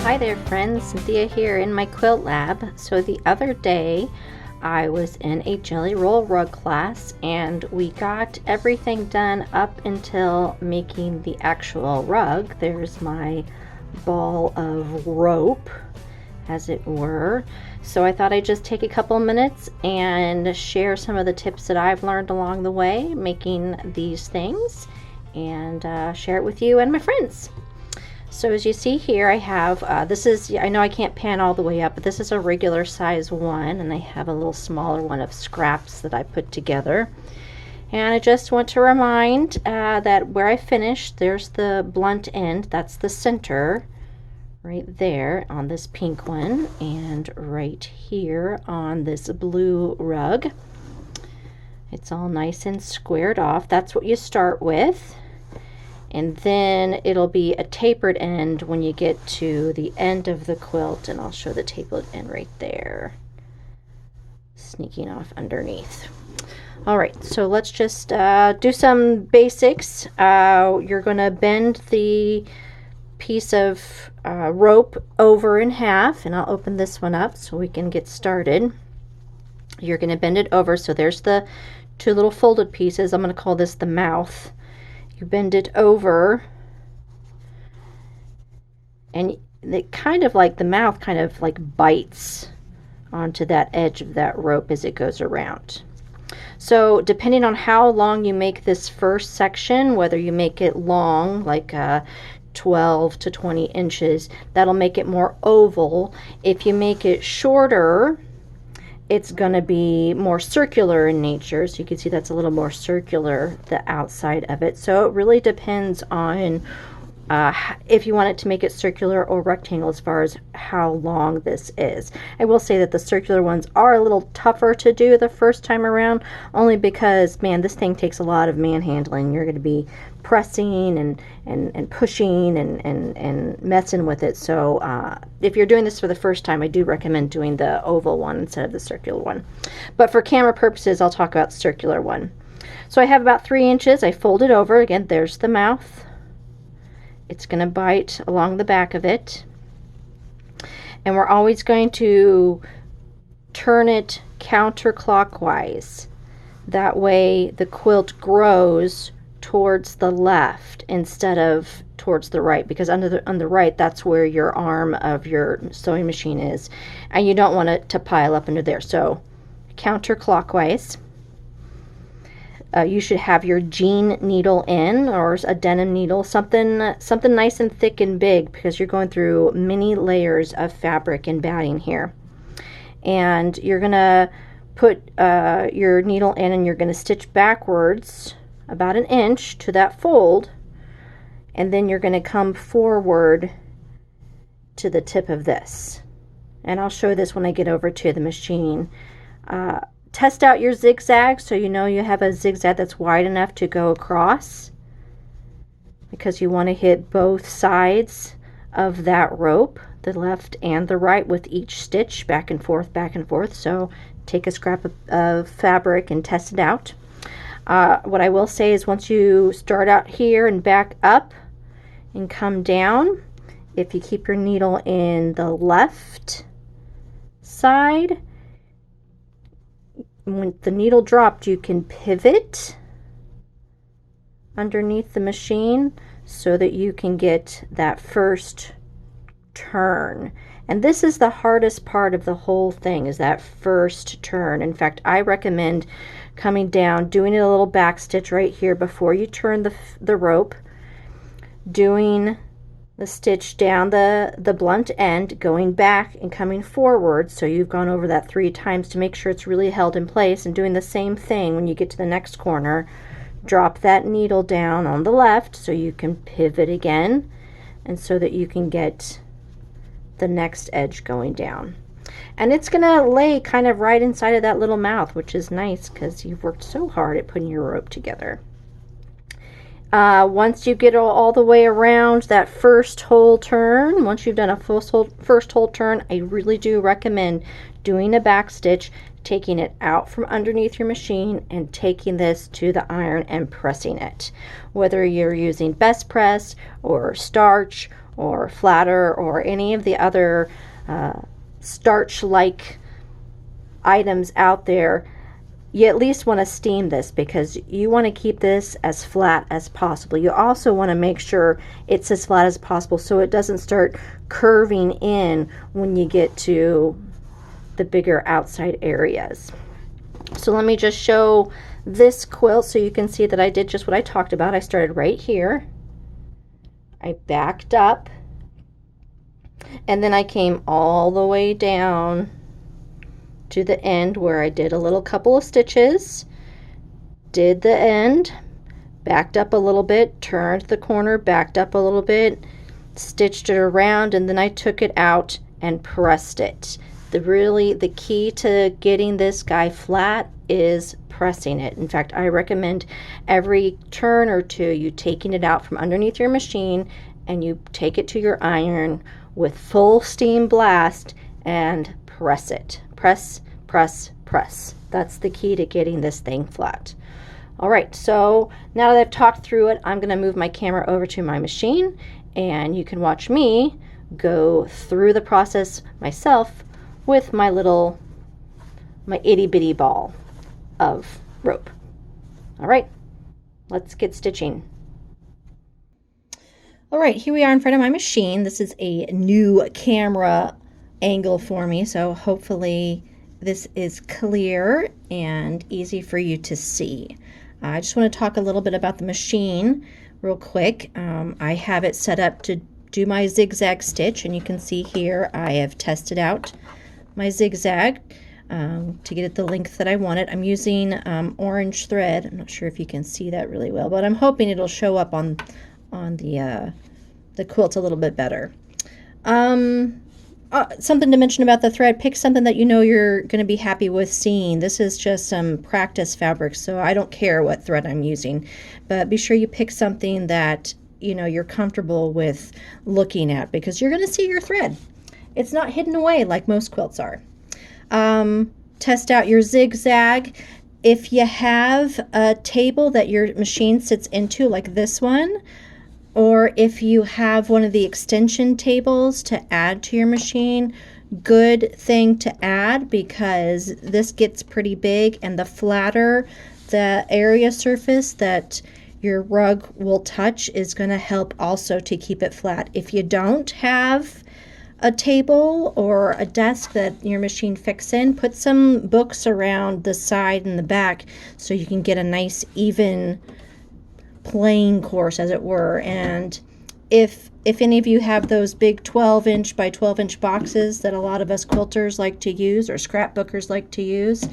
Hi there friends, Cynthia here in my quilt lab. So the other day I was in a jelly roll rug class and we got everything done up until making the actual rug. There's my ball of rope, as it were. So I thought I'd just take a couple minutes and share some of the tips that I've learned along the way making these things and share it with you and my friends. So as you see here, I have, this is, I know I can't pan all the way up, but this is a regular size one, and I have a little smaller one of scraps that I put together. And I just want to remind that where I finished, there's the blunt end, that's the center, right there on this pink one, and right here on this blue rug. It's all nice and squared off. That's what you start with. And then it'll be a tapered end when you get to the end of the quilt, and I'll show the tapered end right there, sneaking off underneath. All right, so let's just do some basics. You're gonna bend the piece of rope over in half, and I'll open this one up so we can get started. You're gonna bend it over, so there's the two little folded pieces. I'm gonna call this the mouth. You bend it over, and it kind of like the mouth kind of like bites onto that edge of that rope as it goes around. So depending on how long you make this first section, whether you make it long like 12 to 20 inches, that'll make it more oval. If you make it shorter, it's going to be more circular in nature. So you can see that's a little more circular, the outside of it. So it really depends on if you want it to make it circular or rectangle as far as how long this is. I will say that the circular ones are a little tougher to do the first time around, only because, man, this thing takes a lot of manhandling. You're going to be pressing and pushing and messing with it. So if you're doing this for the first time, I do recommend doing the oval one instead of the circular one. But for camera purposes, I'll talk about the circular one. So I have about 3 inches. I fold it over. Again, there's the mouth. It's going to bite along the back of it. And we're always going to turn it counterclockwise. That way the quilt grows towards the left instead of towards the right, because on the right, that's where your arm of your sewing machine is, and you don't want it to pile up under there. So counterclockwise. You should have your jean needle in, or a denim needle, something nice and thick and big, because you're going through many layers of fabric and batting here. And you're gonna put your needle in, and you're gonna stitch backwards about 1 inch to that fold, and then you're gonna come forward to the tip of this. And I'll show this when I get over to the machine. Test out your zigzag so you know you have a zigzag that's wide enough to go across, because you want to hit both sides of that rope, the left and the right, with each stitch back and forth, back and forth. So take a scrap of fabric and test it out. What I will say is, once you start out here and back up and come down, if you keep your needle in the left side, when the needle dropped, you can pivot underneath the machine so that you can get that first turn. And this is the hardest part of the whole thing, is that first turn. In fact, I recommend coming down, doing a little back stitch right here before you turn the rope, doing the stitch down the blunt end, going back and coming forward. So you've gone over that 3 times to make sure it's really held in place, and doing the same thing when you get to the next corner. Drop that needle down on the left so you can pivot again, and so that you can get the next edge going down. And it's gonna lay kind of right inside of that little mouth, which is nice because you've worked so hard at putting your rope together. Once you get all the way around that first whole turn, once you've done a first whole turn, I really do recommend doing a back stitch, taking it out from underneath your machine and taking this to the iron and pressing it. Whether you're using best press or starch or flatter or any of the other starch-like items out there, you at least want to steam this because you want to keep this as flat as possible. You also want to make sure it's as flat as possible so it doesn't start curving in when you get to the bigger outside areas. So let me just show this quilt so you can see that I did just what I talked about. I started right here, I backed up, and then I came all the way down to the end where I did a little couple of stitches, did the end, backed up a little bit, turned the corner, backed up a little bit, stitched it around, and then I took it out and pressed it. The key to getting this guy flat is pressing it. In fact, I recommend every turn or two you taking it out from underneath your machine and you take it to your iron with full steam blast and press it. Press, press, press. That's the key to getting this thing flat. All right, so now that I've talked through it, I'm going to move my camera over to my machine and you can watch me go through the process myself with my itty bitty ball of rope. All right, let's get stitching. All right, here we are in front of my machine. This is a new camera angle for me, so hopefully this is clear and easy for you to see. I just want to talk a little bit about the machine real quick. I have it set up to do my zigzag stitch, and you can see here I have tested out my zigzag to get it the length that I want it. I'm using orange thread. I'm not sure if you can see that really well, but I'm hoping it'll show up on the quilt a little bit better. Something to mention about the thread, pick something that you know you're going to be happy with seeing. This is just some practice fabric, so I don't care what thread I'm using, but be sure you pick something that you know you're comfortable with looking at because you're going to see your thread. It's not hidden away like most quilts are. Test out your zigzag. If you have a table that your machine sits into like this one, or if you have one of the extension tables to add to your machine, good thing to add because this gets pretty big, and the flatter the area surface that your rug will touch is going to help also to keep it flat. If you don't have a table or a desk that your machine fits in, put some books around the side and the back so you can get a nice even playing course, as it were. And if any of you have those big 12-inch by 12-inch boxes that a lot of us quilters like to use or scrapbookers like to use,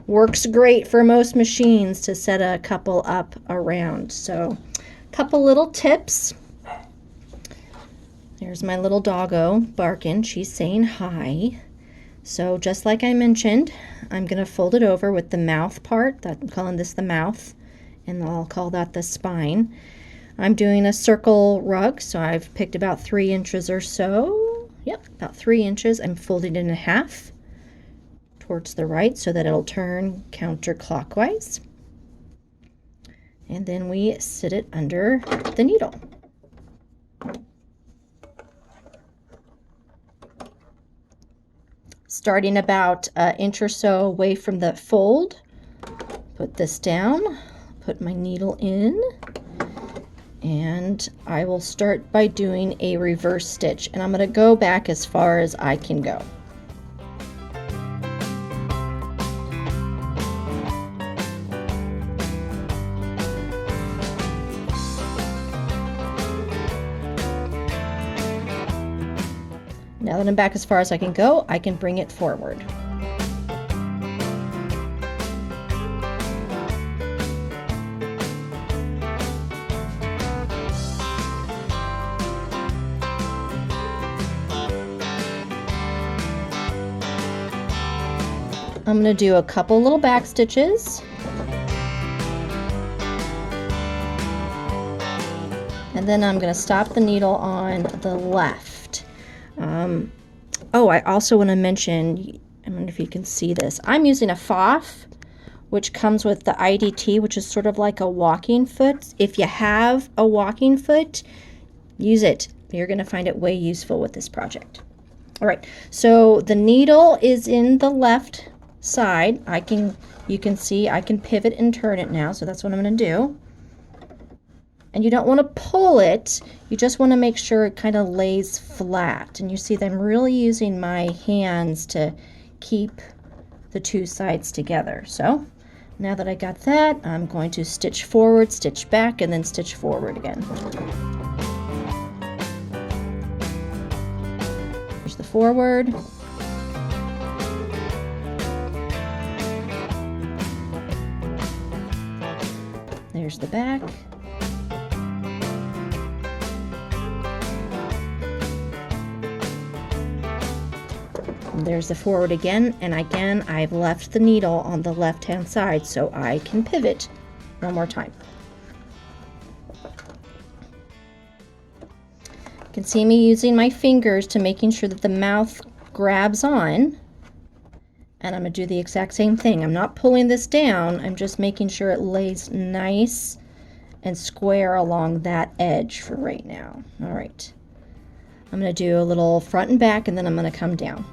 works great for most machines to set a couple up around. So a couple little tips. There's my little doggo barking. She's saying hi. So just like I mentioned, I'm going to fold it over with the mouth part. I'm calling this the mouth, and I'll call that the spine. I'm doing a circle rug, so I've picked about 3 inches or so. Yep, about 3 inches. I'm folding it in half towards the right so that it'll turn counterclockwise. And then we sit it under the needle. Starting about an inch or so away from the fold, put this down, put my needle in, and I will start by doing a reverse stitch, and I'm going to go back as far as I can go. Now that I'm back as far as I can go, I can bring it forward. I'm going to do a couple little back stitches. And then I'm going to stop the needle on the left. Oh, I also want to mention, I don't know if you can see this. I'm using a FOF, which comes with the IDT, which is sort of like a walking foot. If you have a walking foot, use it. You're going to find it way useful with this project. All right, so the needle is in the left side. You can see I can pivot and turn it now, so that's what I'm going to do. And you don't want to pull it, you just want to make sure it kind of lays flat. And you see that I'm really using my hands to keep the two sides together. So now that I got that, I'm going to stitch forward, stitch back, and then stitch forward again. Here's the forward. There's the back. There's the forward again, and again I've left the needle on the left hand side so I can pivot one more time. You can see me using my fingers to making sure that the mouth grabs on, and I'm going to do the exact same thing. I'm not pulling this down, I'm just making sure it lays nice and square along that edge for right now. All right, I'm going to do a little front and back, and then I'm going to come down.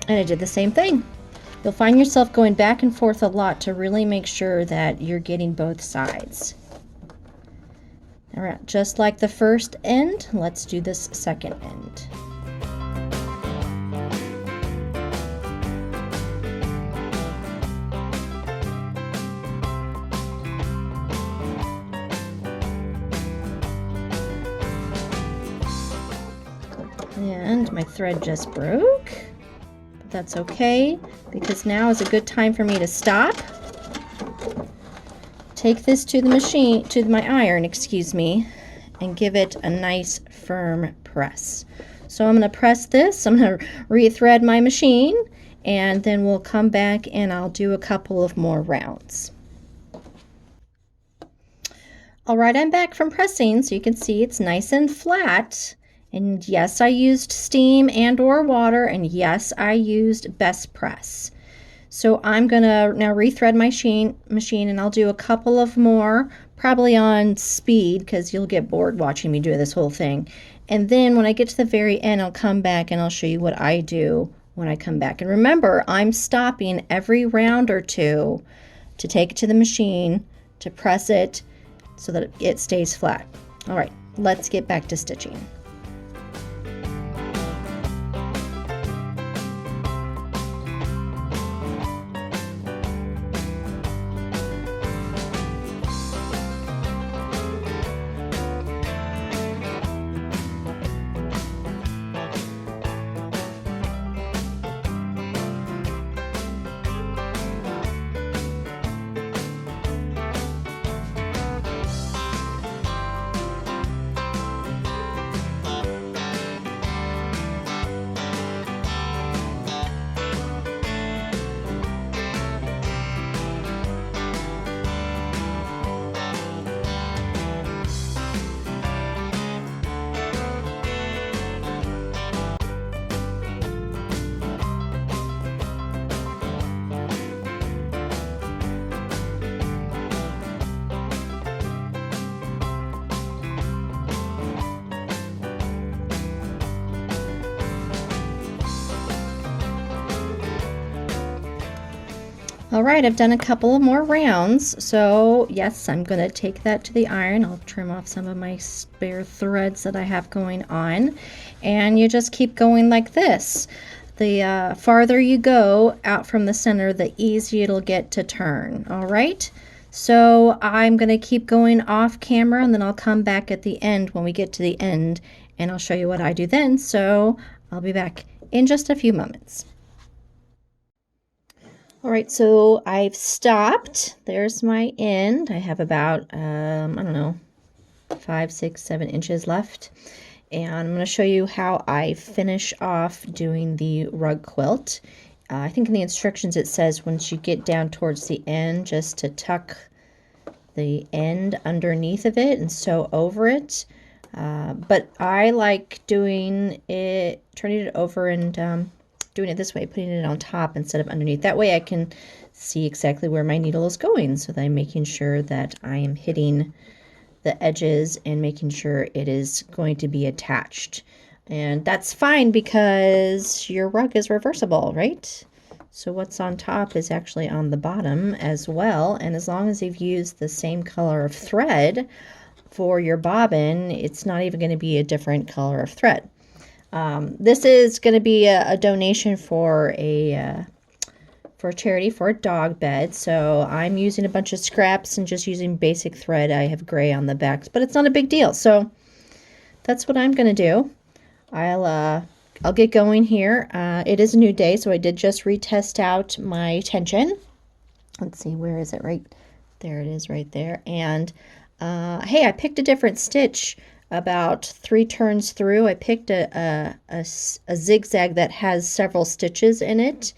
And I did the same thing. You'll find yourself going back and forth a lot to really make sure that you're getting both sides. All right, just like the first end, let's do this second end. And my thread just broke. That's okay, because now is a good time for me to stop, take this to the machine, to my iron, excuse me, and give it a nice firm press. So I'm going to press this, I'm going to rethread my machine, and then we'll come back and I'll do a couple of more rounds. All right, I'm back from pressing, so you can see it's nice and flat. And yes, I used steam and or water, and yes, I used best press. So I'm gonna now rethread my machine, and I'll do a couple of more, probably on speed, because you'll get bored watching me do this whole thing. And then when I get to the very end, I'll come back and I'll show you what I do when I come back. And remember, I'm stopping every round or two to take it to the machine, to press it so that it stays flat. All right, let's get back to stitching. All right, I've done a couple of more rounds, so yes, I'm going to take that to the iron. I'll trim off some of my spare threads that I have going on, and you just keep going like this. The farther you go out from the center, the easier it'll get to turn. All right, so I'm going to keep going off camera, and then I'll come back at the end when we get to the end, and I'll show you what I do then. So I'll be back in just a few moments. All right, so I've stopped. There's my end. I have about, I don't know, 5, 6, 7 inches left. And I'm going to show you how I finish off doing the rug quilt. I think in the instructions it says once you get down towards the end, just to tuck the end underneath of it and sew over it. But I like doing it, turning it over and doing it this way, putting it on top instead of underneath. That way I can see exactly where my needle is going, so that I'm making sure that I am hitting the edges and making sure it is going to be attached. And that's fine because your rug is reversible, right? So what's on top is actually on the bottom as well. And as long as you've used the same color of thread for your bobbin, it's not even going to be a different color of thread. This is going to be a donation for a charity for a dog bed. So I'm using a bunch of scraps and just using basic thread. I have gray on the backs, but it's not a big deal. So that's what I'm going to do. I'll get going here. It is a new day, so I did just retest out my tension. Let's see, where is it? Right there it is, right there. And hey, I picked a different stitch about 3 turns through. I picked a zigzag that has several stitches in it.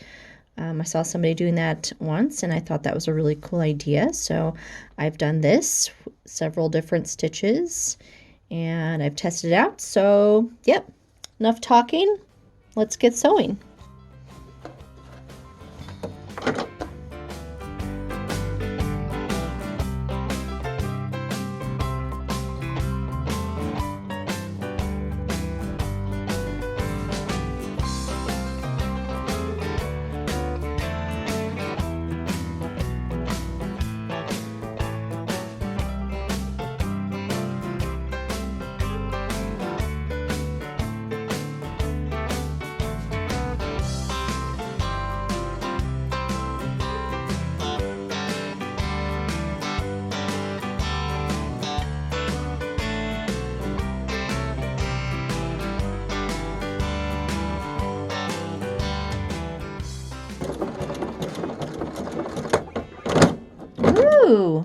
I saw somebody doing that once, and I thought that was a really cool idea. So I've done this, several different stitches, and I've tested it out. So, yep, enough talking. Let's get sewing. Ooh.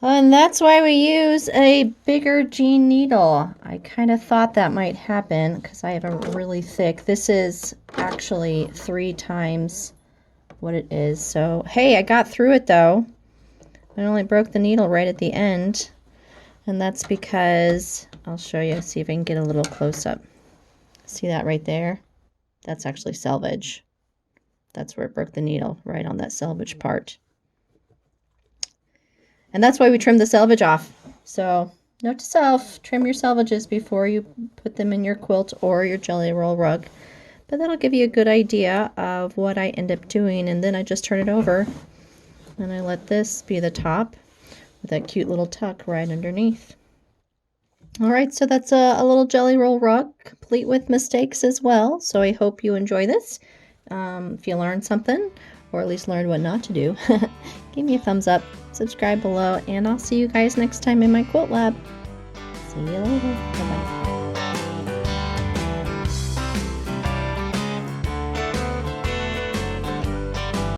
And that's why we use a bigger jean needle. I kind of thought that might happen because I have a really thick. This is actually 3 times what it is. So, hey, I got through it though. I only broke the needle right at the end. And that's because, I'll show you, see if I can get a little close up. See that right there? That's actually selvage. That's where it broke the needle, right on that selvage part. And that's why we trim the selvage off. So, note to self, trim your selvages before you put them in your quilt or your jelly roll rug. But that'll give you a good idea of what I end up doing. And then I just turn it over and I let this be the top with that cute little tuck right underneath. All right, so that's a little jelly roll rug, complete with mistakes as well. So I hope you enjoy this. If you learned something, or at least learned what not to do, give me a thumbs up, subscribe below, and I'll see you guys next time in my quilt lab. See you later. Bye.